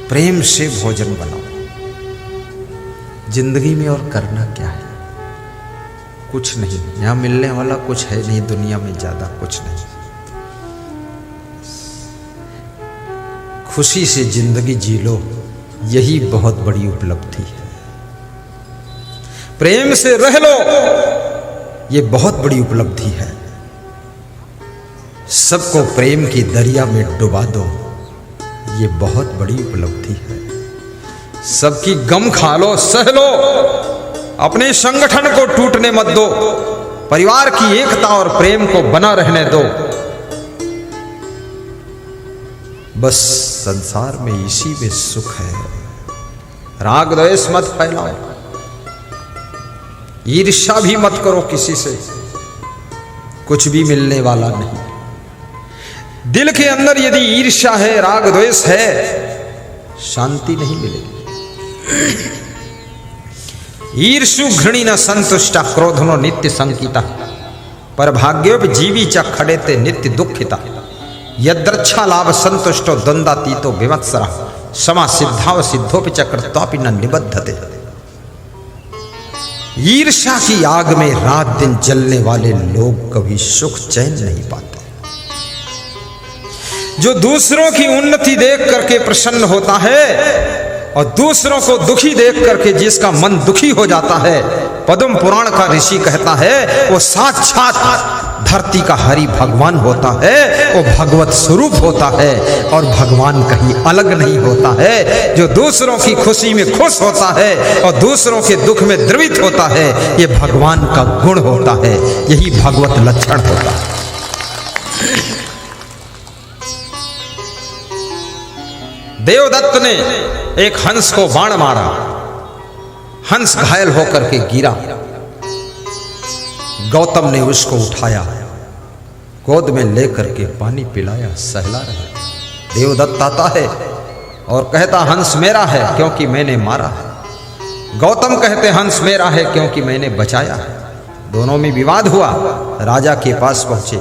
प्रेम से भोजन बनाओ। जिंदगी में और करना क्या है? कुछ नहीं, यहां मिलने वाला कुछ है नहीं, दुनिया में ज्यादा कुछ नहीं। खुशी से जिंदगी जी लो, यही बहुत बड़ी उपलब्धि है। प्रेम से रह लो, यह बहुत बड़ी उपलब्धि है। सबको प्रेम की दरिया में डुबा दो, ये बहुत बड़ी उपलब्धि है। सबकी गम खा लो, सह लो, अपने संगठन को टूटने मत दो, परिवार की एकता और प्रेम को बना रहने दो। बस संसार में इसी में सुख है। राग द्वेष मत फैलाओ, ईर्ष्या भी मत करो किसी से, कुछ भी मिलने वाला नहीं। दिल के अंदर यदि ईर्ष्या है, राग द्वेष है, शांति नहीं मिलेगी। ईर्षु घृणी न संतुष्टा, क्रोधनो नित्य संकिता, पर भाग्योप जीवी च खड़ेते नित्य दुखिता। यद्रच्छा लाभ संतुष्टो द्वंद्वातीतो विमत्सरा, समा सिद्धाव सिद्धोपि च कृत्वापि न निबद्धते। ईर्ष्या की आग में रात दिन जलने वाले लोग कभी सुख चैन नहीं पाते। जो दूसरों की उन्नति देख करके प्रसन्न होता है और दूसरों को दुखी देख करके जिसका मन दुखी हो जाता है, पद्म पुराण का ऋषि कहता है वो साक्षात धरती का हरि भगवान होता है, वो भगवत स्वरूप होता है और भगवान कहीं अलग नहीं होता है। जो दूसरों की खुशी में खुश होता है और दूसरों के दुख में द्रवित होता है, ये भगवान का गुण होता है, यही भगवत लक्षण होता है। देवदत्त ने एक हंस को बाण मारा, हंस घायल होकर के गिरा। गौतम ने उसको उठाया, गोद में लेकर के पानी पिलाया, सहला रहा। देवदत्त आता है और कहता हंस मेरा है क्योंकि मैंने मारा है। गौतम कहते हंस मेरा है क्योंकि मैंने बचाया है। दोनों में विवाद हुआ। राजा के पास पहुंचे,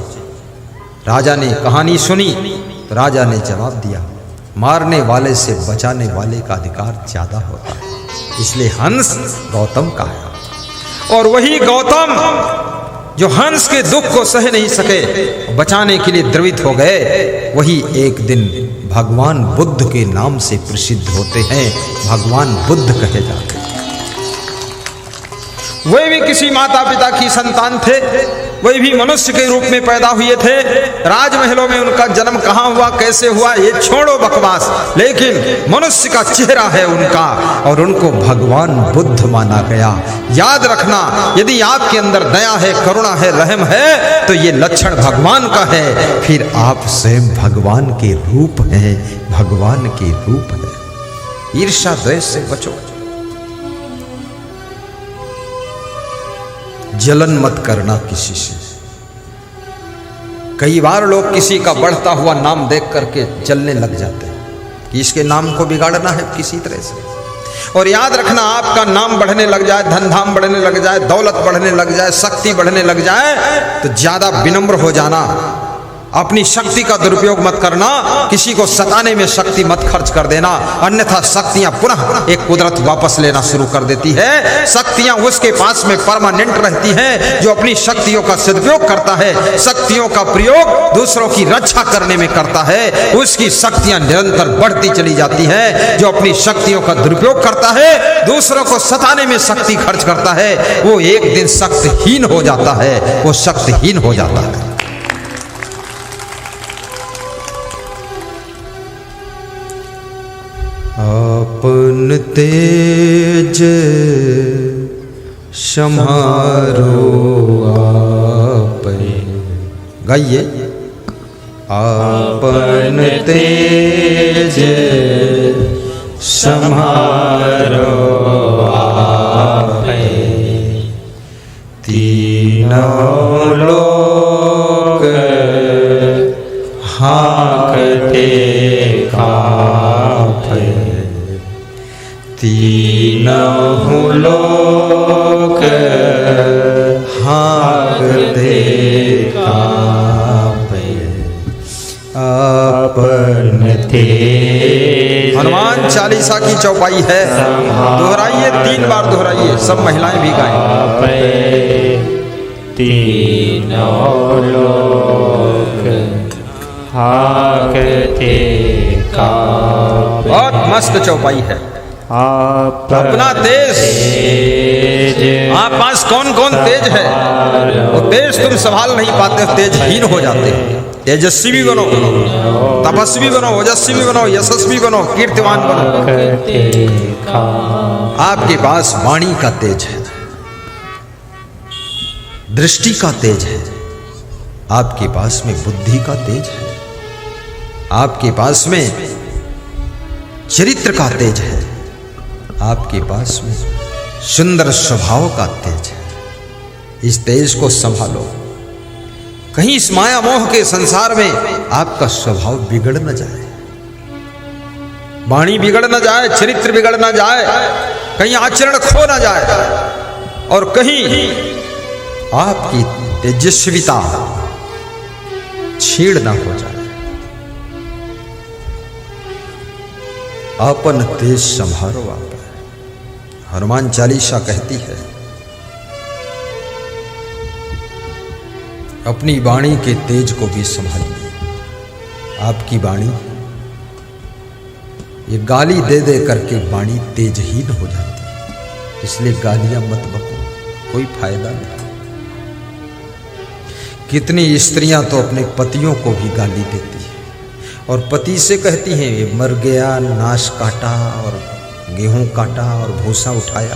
राजा ने कहानी सुनी तो राजा ने जवाब दिया, मारने वाले से बचाने वाले का अधिकार ज्यादा होता है, इसलिए हंस गौतम का है। और वही गौतम जो हंस के दुख को सह नहीं सके, बचाने के लिए द्रवित हो गए, वही एक दिन भगवान बुद्ध के नाम से प्रसिद्ध होते हैं, भगवान बुद्ध कहे जाते हैं। वे भी किसी माता पिता की संतान थे, वे भी मनुष्य के रूप में पैदा हुए थे। राजमहलों में उनका जन्म कहां हुआ, कैसे हुआ, ये छोड़ो बकवास, लेकिन मनुष्य का चेहरा है उनका और उनको भगवान बुद्ध माना गया। याद रखना, यदि आपके अंदर दया है, करुणा है, रहम है, तो ये लक्षण भगवान का है, फिर आप स्वयं भगवान के रूप हैं, भगवान के रूप है। ईर्ष्या द्वेष से बचो, जलन मत करना किसी से। कई बार लोग किसी का बढ़ता हुआ नाम देख करके जलने लग जाते हैं कि इसके नाम को बिगाड़ना है किसी तरह से। और याद रखना, आपका नाम बढ़ने लग जाए, धन धाम बढ़ने लग जाए, दौलत बढ़ने लग जाए, शक्ति बढ़ने लग जाए, तो ज्यादा विनम्र हो जाना, अपनी शक्ति का दुरुपयोग मत करना, किसी को सताने में शक्ति मत खर्च कर देना, अन्यथा शक्तियां पुनः एक कुदरत वापस लेना शुरू कर देती है। शक्तियां उसके पास में परमानेंट रहती हैं जो अपनी शक्तियों का सदुपयोग करता है, शक्तियों का प्रयोग दूसरों की रक्षा करने में करता है, उसकी शक्तियां निरंतर बढ़ती चली जाती हैं। जो अपनी शक्तियों का दुरुपयोग करता है, दूसरों को सताने में शक्ति खर्च करता है, वो एक दिन शक्तिहीन हो जाता है, वो शक्तिहीन हो जाता है। आपन तेज सम्हारो आपे, गाइए। आपन तेज सम्हारो आपे, तीनों लोक हाँकते कांपे, तीनों लोक हाँकते कांपे। आपन तेज हनुमान चालीसा की चौपाई है, दोहराइए, 3 बार दोहराइए, सब महिलाएं भी गाएं। तीनों लोक हाकते कांपे। बहुत मस्त चौपाई है। अपना तेज, आप पास कौन कौन तेज है, वो तेज तुम संभाल नहीं पाते, तेजहीन हो जाते हो। तेजस्वी बनो, तपस्वी बनो, ओजस्वी बनो, यशस्वी बनो, कीर्तिमान बनो। आपके पास वाणी का तेज है, दृष्टि का तेज है, आपके पास में बुद्धि का तेज है, आपके पास में चरित्र का तेज है, आपके पास में सुंदर स्वभाव का तेज है। इस तेज को संभालो, कहीं इस माया मोह के संसार में आपका स्वभाव बिगड़ न जाए, वाणी बिगड़ न जाए, चरित्र बिगड़ न जाए, कहीं आचरण खो न जाए, और कहीं आपकी तेजस्विता छीड़ न हो जाए। अपन तेज संभालो। आप हनुमान चालीसा कहती है, अपनी वाणी के तेज को भी संभालिए। आपकी वाणी, ये गाली दे दे करके वाणी तेजहीन हो जाती है, इसलिए गालियां मत बको, कोई फायदा नहीं। कितनी स्त्रियां तो अपने पतियों को भी गाली देती है, और पति से कहती हैं, ये मर गया, नाश काटा और गेहूं काटा और भूसा उठाया।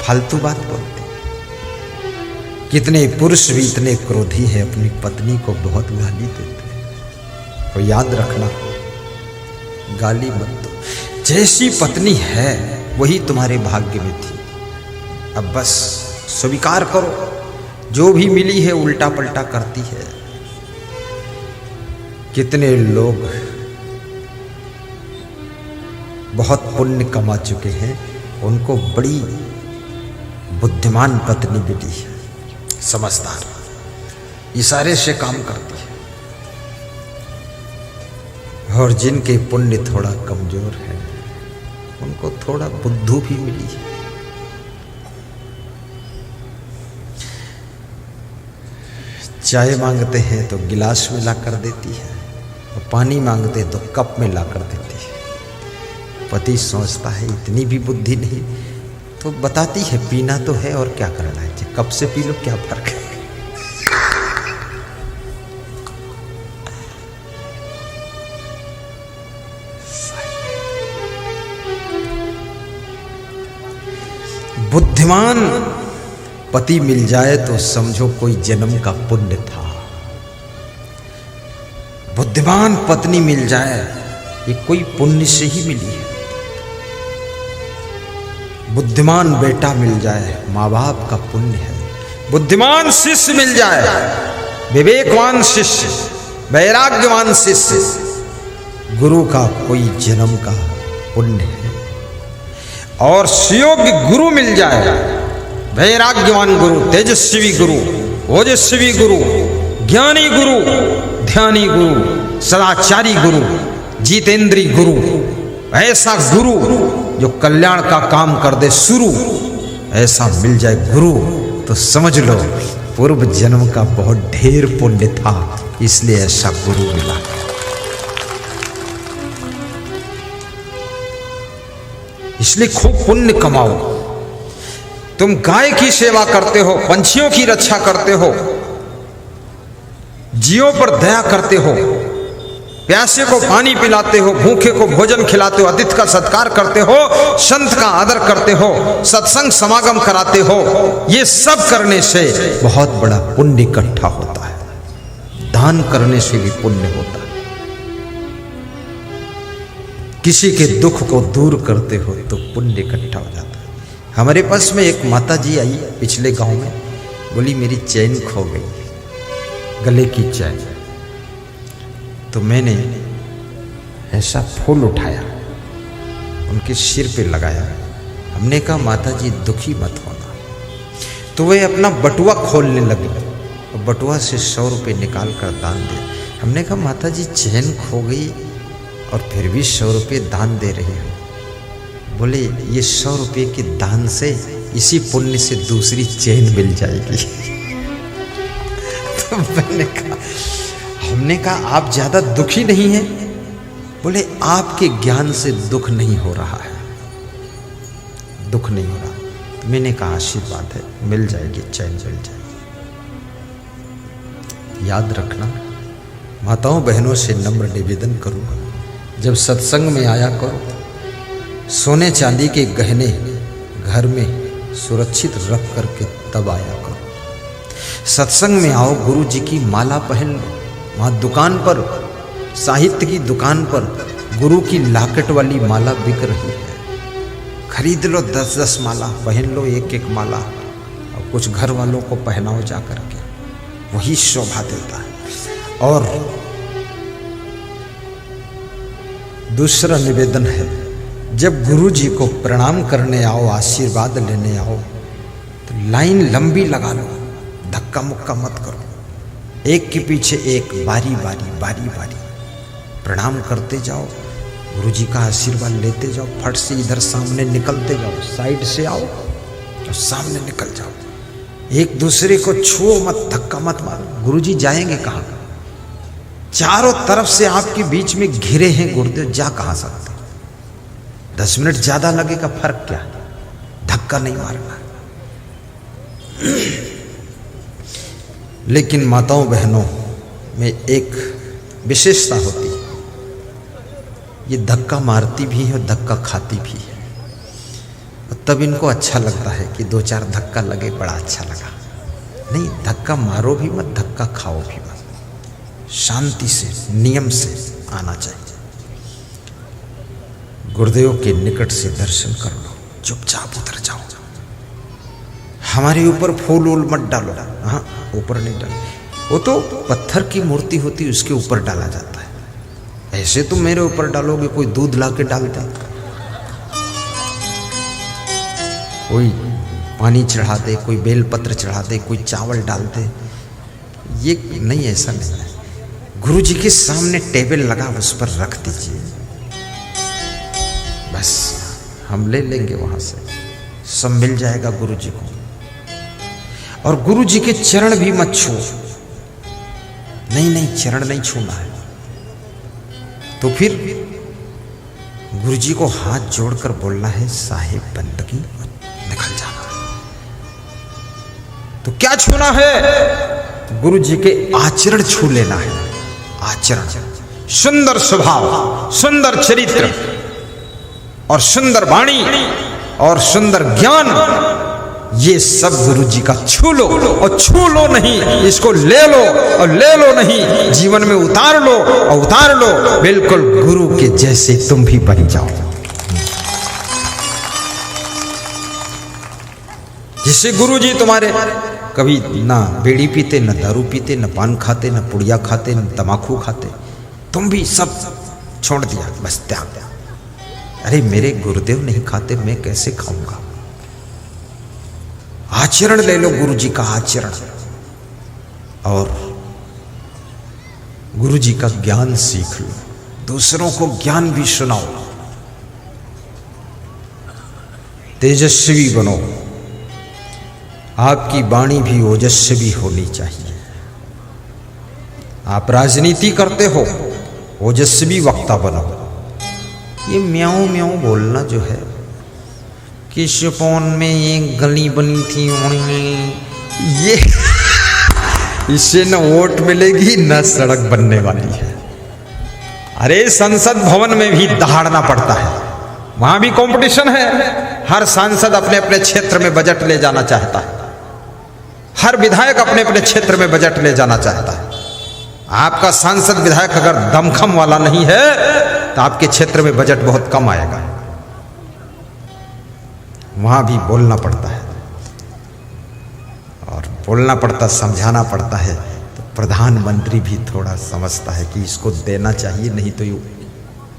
फालतू बात बोलती। कितने पुरुष भी इतने क्रोधी हैं, अपनी पत्नी को बहुत गाली देते हैं। तो याद रखना, गाली मत दो। जैसी पत्नी है वही तुम्हारे भाग्य में थी। अब बस स्वीकार करो, जो भी मिली है उल्टा पलटा करती है। कितने लोग बहुत पुण्य कमा चुके हैं, उनको बड़ी बुद्धिमान पत्नी मिली है, समझदार, इशारे से काम करती है। और जिनके पुण्य थोड़ा कमजोर है, उनको थोड़ा बुद्धू भी मिली है। चाय मांगते हैं तो गिलास में ला कर देती है, और पानी मांगते तो कप में ला कर देती है। पति सोचता है इतनी भी बुद्धि नहीं, तो बताती है पीना तो है और क्या करना है, कप से पी लो, क्या फर्क है। बुद्धिमान पति मिल जाए तो समझो कोई जन्म का पुण्य था। बुद्धिमान पत्नी मिल जाए, ये कोई पुण्य से ही मिली है। बुद्धिमान बेटा मिल जाए, माँ बाप का पुण्य है। बुद्धिमान शिष्य मिल जाए, विवेकवान शिष्य, वैराग्यवान शिष्य, गुरु का कोई जन्म का पुण्य है। और सुयोग्य गुरु मिल जाए, वैराग्यवान गुरु, तेजस्वी गुरु, ओजस्वी गुरु, ज्ञानी गुरु, ध्यानी गुरु, सदाचारी गुरु, जितेंद्री गुरु, ऐसा गुरु जो कल्याण का काम कर दे शुरू, ऐसा मिल जाए गुरु, तो समझ लो पूर्व जन्म का बहुत ढेर पुण्य था, इसलिए ऐसा गुरु मिला। इसलिए खूब पुण्य कमाओ। तुम गाय की सेवा करते हो, पंछियों की रक्षा करते हो, जीवों पर दया करते हो, प्यासे को पानी पिलाते हो, भूखे को भोजन खिलाते हो, अतिथि का सत्कार करते हो, संत का आदर करते हो, सत्संग समागम कराते हो, ये सब करने से बहुत बड़ा पुण्य इकट्ठा होता है। दान करने से भी पुण्य होता है। किसी के दुख को दूर करते हो तो पुण्य इकट्ठा हो जाता है। हमारे पास में एक माता जी आई पिछले गांव में, बोली मेरी चैन खो गई, गले की चैन। तो मैंने ऐसा फूल उठाया, उनके सिर पे लगाया। हमने कहा माता जी दुखी मत होना। तो वे अपना बटुआ खोलने लगी और बटुआ से 100 रुपये निकाल कर दान दे। हमने कहा माता जी चैन खो गई और फिर भी 100 रुपये दान दे रहे हो। बोले ये 100 रुपये के दान से इसी पुण्य से दूसरी चैन मिल जाएगी। तो हमने कहा आप ज्यादा दुखी नहीं हैं? बोले आपके ज्ञान से दुख नहीं हो रहा है, दुख नहीं हो रहा। तो मैंने कहा आशीर्वाद है, मिल जाएगी चैन, मिल जाएगी। याद रखना, माताओं बहनों से नम्र निवेदन करूंगा, जब सत्संग में आया करो, सोने चांदी के गहने घर में सुरक्षित रख करके तब आया करो। सत्संग में आओ, गुरु जी की माला पहन लो। वहाँ दुकान पर, साहित्य की दुकान पर गुरु की लाकेट वाली माला बिक रही है, खरीद लो 10-10 माला, पहन लो 1-1 माला और कुछ घर वालों को पहनाओ जा करके, वही शोभा देता है। और दूसरा निवेदन है, जब गुरु जी को प्रणाम करने आओ, आशीर्वाद लेने आओ, तो लाइन लंबी लगा लो, धक्का मुक्का मत करो, एक के पीछे एक, बारी बारी प्रणाम करते जाओ, गुरु जी का आशीर्वाद लेते जाओ। फट से इधर सामने निकलते जाओ, साइड से आओ और सामने निकल जाओ। एक दूसरे को छुओ मत, धक्का मत मारो। गुरु जी जाएंगे कहाँ? चारों तरफ से आपके बीच में घिरे हैं गुरुदेव, जा कहाँ सकते? 10 मिनट ज्यादा लगेगा, फर्क क्या, धक्का नहीं मारना। लेकिन माताओं बहनों में एक विशेषता होती है, ये धक्का मारती भी है और धक्का खाती भी है। और तब इनको अच्छा लगता है कि 2-4 धक्का लगे, बड़ा अच्छा लगा। नहीं, धक्का मारो भी मत, धक्का खाओ भी मत, शांति से, नियम से आना चाहिए। गुरुदेव के निकट से दर्शन कर लो, चुपचाप उतर जाओ। हमारे ऊपर फूल वूल मत डालो, हाँ ऊपर नहीं डालो, वो तो पत्थर की मूर्ति होती है, उसके ऊपर डाला जाता है। ऐसे तुम मेरे ऊपर डालोगे, कोई दूध ला के डाल दे, कोई पानी चढ़ा दे, कोई बेलपत्र चढ़ा दे, कोई चावल डाल दे, ये नहीं, ऐसा नहीं है। गुरु जी के सामने टेबल लगा, उस पर रख दीजिए, बस हम ले लेंगे वहां से, सब मिल जाएगा गुरु जी को। और गुरु जी के चरण भी मत छू, नहीं, चरण नहीं छूना है। तो फिर गुरु जी को हाथ जोड़कर बोलना है, साहेब बंदगी, निकल जाना। तो क्या छूना है? गुरु जी के आचरण छू लेना है। आचरण, सुंदर स्वभाव, सुंदर चरित्र और सुंदर वाणी और सुंदर ज्ञान, ये सब गुरु जी का छू लो। और छू लो नहीं, इसको ले लो, और ले लो नहीं, जीवन में उतार लो, और उतार लो, बिल्कुल गुरु के जैसे तुम भी बन जाओ। जिससे गुरु जी तुम्हारे कभी ना बीड़ी पीते, ना दारू पीते, ना पान खाते, ना पुड़िया खाते, ना तमाकू खाते, तुम भी सब छोड़ दिया, बस त्याग। अरे मेरे गुरुदेव नहीं खाते, मैं कैसे खाऊंगा? आचरण ले लो, गुरु जी का आचरण, और गुरु जी का ज्ञान सीख लो, दूसरों को ज्ञान भी सुनाओ। तेजस्वी बनो, आपकी वाणी भी ओजस्वी होनी चाहिए। आप राजनीति करते हो, ओजस्वी वक्ता बनो। ये म्याऊं म्याऊं बोलना जो है, कि शिपोन में एक गली बनी थी, ये इससे न वोट मिलेगी न सड़क बनने वाली है। अरे संसद भवन में भी दहाड़ना पड़ता है, वहां भी कंपटीशन है। हर सांसद अपने अपने क्षेत्र में बजट ले जाना चाहता है, हर विधायक अपने अपने क्षेत्र में बजट ले जाना चाहता है। आपका सांसद विधायक अगर दमखम वाला नहीं है तो आपके क्षेत्र में बजट बहुत कम आएगा। वहां भी बोलना पड़ता है, और बोलना पड़ता, समझाना पड़ता है। तो प्रधानमंत्री भी थोड़ा समझता है कि इसको देना चाहिए, नहीं तो ये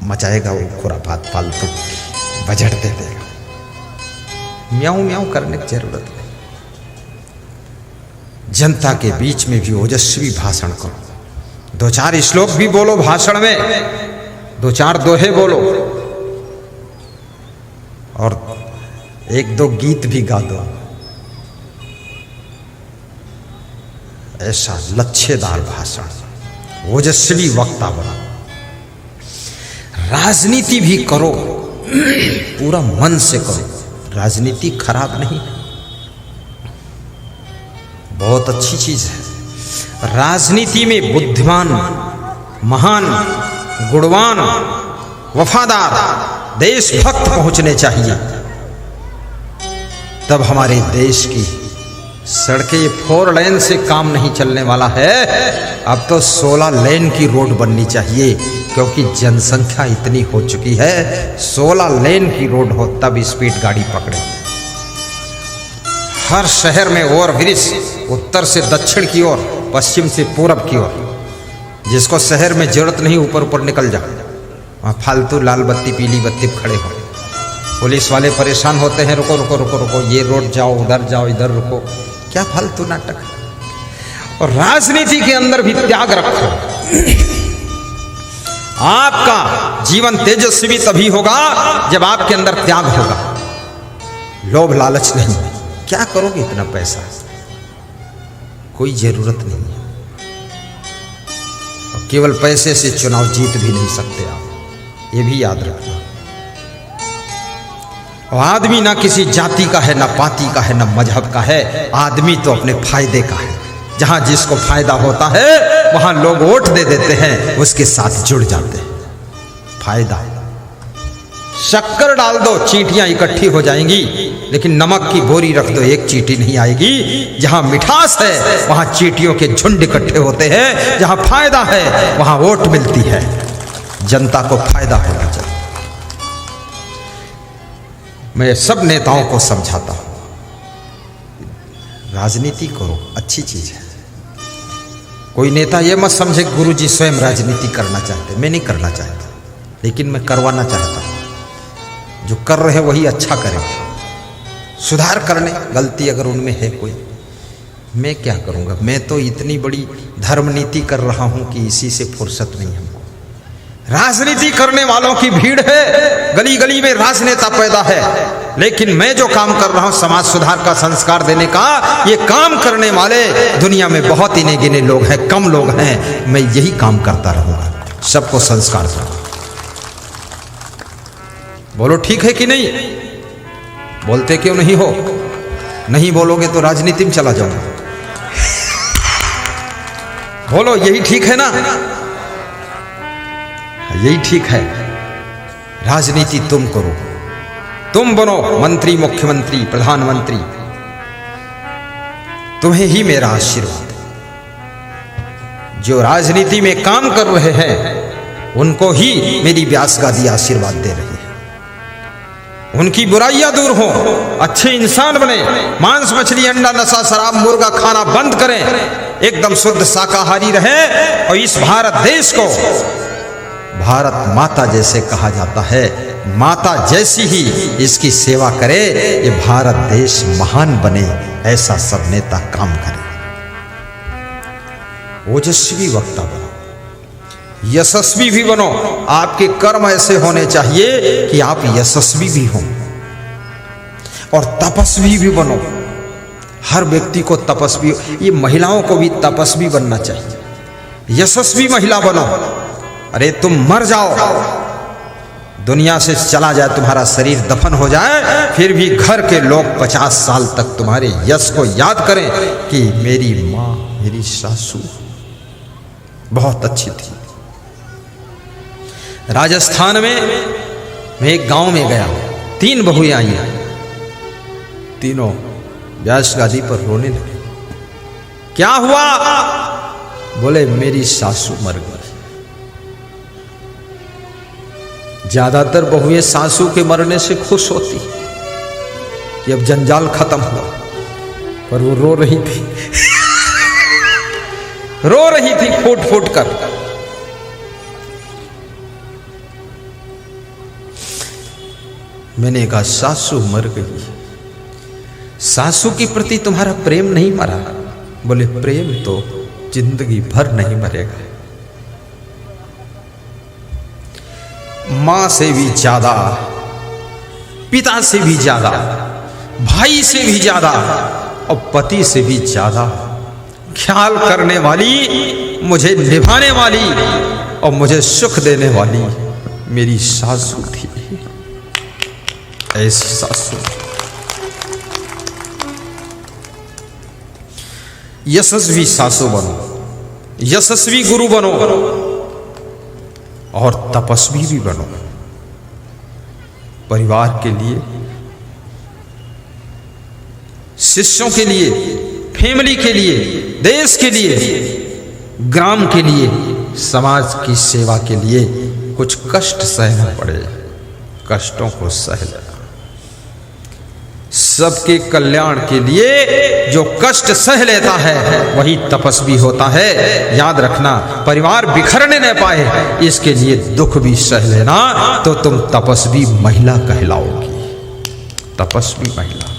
मचाएगा वो खुराफात, फालतू बजट दे देगा। म्याऊं म्याऊं करने की जरूरत नहीं। जनता के बीच में भी ओजस्वी भाषण करो, दो चार श्लोक भी बोलो भाषण में, दो चार दोहे बोलो, और एक दो गीत भी गा दो। ऐसा लच्छेदार भाषण, ओजस्वी वक्ता बना। राजनीति भी करो, पूरा मन से करो। राजनीति खराब नहीं, बहुत अच्छी चीज है। राजनीति में बुद्धिमान, महान, गुणवान, वफादार, देशभक्त पहुंचने चाहिए। तब हमारे देश की सड़कें 4 लेन से काम नहीं चलने वाला है, अब तो 16 लेन की रोड बननी चाहिए, क्योंकि जनसंख्या इतनी हो चुकी है। 16 लेन की रोड हो तब स्पीड गाड़ी पकड़े। हर शहर में ओवरब्रिज, उत्तर से दक्षिण की ओर, पश्चिम से पूरब की ओर। जिसको शहर में जरूरत नहीं ऊपर ऊपर निकल जा, वहाँ फालतू लाल बत्ती पीली बत्ती खड़े हो। पुलिस वाले परेशान होते हैं, रुको रुको रुको रुको, ये रोड जाओ, उधर जाओ, इधर रुको। क्या फालतू नाटक। और राजनीति के अंदर भी त्याग रखो। आपका जीवन तेजस्वी तभी होगा जब आपके अंदर त्याग होगा। लोभ लालच नहीं। क्या करोगे इतना पैसा, कोई जरूरत नहीं है। और केवल पैसे से चुनाव जीत भी नहीं सकते आप, ये भी याद रखना। और आदमी ना किसी जाति का है, ना पाति का है, ना मजहब का है। आदमी तो अपने फायदे का है। जहां जिसको फायदा होता है वहां लोग वोट दे देते हैं, उसके साथ जुड़ जाते हैं। फायदा, शक्कर डाल दो, चींटियां इकट्ठी हो जाएंगी, लेकिन नमक की बोरी रख दो, एक चींटी नहीं आएगी। जहां मिठास है वहां चींटियों के झुंड इकट्ठे होते हैं। जहां फायदा है वहां वोट मिलती है। जनता को फायदा होना चाहिए। मैं सब नेताओं को समझाता हूं, राजनीति करो, अच्छी चीज है। कोई नेता ये मत समझे गुरुजी स्वयं राजनीति करना चाहते। मैं नहीं करना चाहता, लेकिन मैं करवाना चाहता हूं। जो कर रहे हैं वही अच्छा करें, सुधार करने, गलती अगर उनमें है कोई। मैं क्या करूंगा, मैं तो इतनी बड़ी धर्म नीति कर रहा हूं कि इसी से फुर्सत नहीं हमको। राजनीति करने वालों की भीड़ है, गली गली में राजनेता पैदा है, लेकिन मैं जो काम कर रहा हूं समाज सुधार का, संस्कार देने का, ये काम करने वाले दुनिया में बहुत ही गिने लोग हैं, कम लोग हैं। मैं यही काम करता रहूंगा, सबको संस्कार दूंगा। बोलो ठीक है कि नहीं? बोलते क्यों नहीं हो? नहीं बोलोगे तो राजनीति में चला जाऊंगा। बोलो यही ठीक है ना? यही ठीक है। राजनीति तुम करो, तुम बनो मंत्री, मुख्यमंत्री, प्रधानमंत्री। तुम्हें ही मेरा आशीर्वाद। जो राजनीति में काम कर रहे हैं उनको ही मेरी व्यास गादी आशीर्वाद दे रही है। उनकी बुराइयां दूर हो, अच्छे इंसान बने, मांस मछली अंडा नशा शराब मुर्गा खाना बंद करें, एकदम शुद्ध शाकाहारी रहे। और इस भारत देश को भारत माता जैसे कहा जाता है, माता जैसी ही इसकी सेवा करे। ये भारत देश महान बने, ऐसा सब नेता काम करें। ओजस्वी वक्ता बनो, यशस्वी भी बनो। आपके कर्म ऐसे होने चाहिए कि आप यशस्वी भी हों, और तपस्वी भी बनो। हर व्यक्ति को तपस्वी, ये महिलाओं को भी तपस्वी बनना चाहिए। यशस्वी महिला बनो। अरे तुम मर जाओ, दुनिया से चला जाए, तुम्हारा शरीर दफन हो जाए, फिर भी घर के लोग 50 साल तक तुम्हारे यश को याद करें कि मेरी माँ, मेरी सासू बहुत अच्छी थी। राजस्थान में मैं एक गांव में गया, 3 बहुएं आई हैं, तीनों व्यास गादी पर रोने लगे। क्या हुआ? बोले मेरी सासू मर गई। ज्यादातर बहुएं सासू के मरने से खुश होती कि अब जंजाल खत्म हुआ, पर वो रो रही थी रो रही थी फूट फूट कर। मैंने कहा सासू मर गई, सासू के प्रति तुम्हारा प्रेम नहीं मरा? बोले प्रेम तो जिंदगी भर नहीं मरेगा, माँ से भी ज्यादा, पिता से भी ज्यादा, भाई से भी ज्यादा और पति से भी ज्यादा ख्याल करने वाली, मुझे निभाने वाली और मुझे सुख देने वाली मेरी सासू थी। ऐसी सासू। यशस्वी सासू बनो, यशस्वी गुरु बनो और तपस्वी भी बनो। परिवार के लिए, शिष्यों के लिए, फैमिली के लिए, देश के लिए, ग्राम के लिए, समाज की सेवा के लिए कुछ कष्ट सहना पड़े, कष्टों को सह लेना। सबके कल्याण के लिए जो कष्ट सह लेता है वही तपस्वी होता है। याद रखना, परिवार बिखरने न पाए इसके लिए दुख भी सह लेना तो तुम तपस्वी महिला कहलाओगी। तपस्वी महिला।